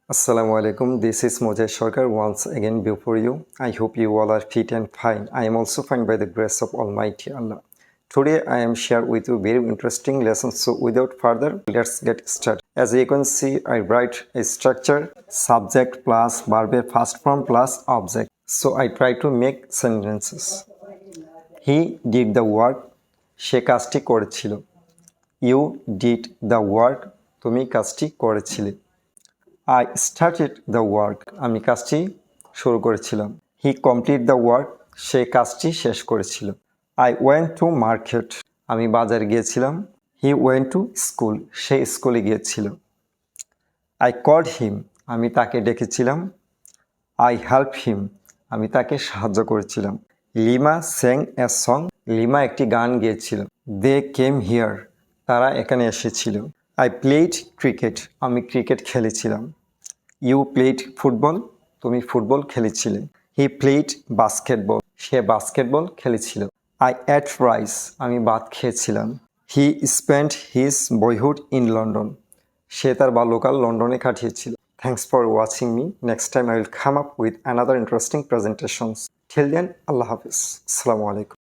Assalamu alaikum. This is Mojay Sarkar once again before you. I hope you all are fit and fine. I am also fine by the grace of Almighty Allah. Today I am share with you very interesting lessons. So without further, let's get started. As you can see, I write a structure, subject plus verb first form plus object. So I try to make sentences. He did the work. সে কাজটি করেছিল। You did the work. তুমি কাজটি করেছিলে। I started the work. আমি কাজটি শুরু করেছিলাম। He completed the work. সে কাজটি শেষ করেছিল। I went to market. আমি বাজারে গিয়েছিলাম। He went to school. সে স্কুলে গিয়েছিল। I called him. আমি তাকে ডেকেছিলাম। I helped him. আমি তাকে সাহায্য করেছিলাম। Lima sang a song. Lima একটি গান গেয়েছিল। They came here. তারা এখানে এসেছিল। I played cricket. আমি ক্রিকেট খেলেছিলাম। You played football. তুমি ফুটবল খেলেছিলে। He played basketball. সে বাস্কেটবল খেলেছিল। I ate rice. আমি ভাত খেয়েছিলাম। He spent his boyhood in London. সে তার বাল্যকাল লন্ডনে কাটিয়েছিল। Thanks for watching me. Next time I will come up with another interesting presentations. Till then, Allah Hafiz. Assalamu alaikum.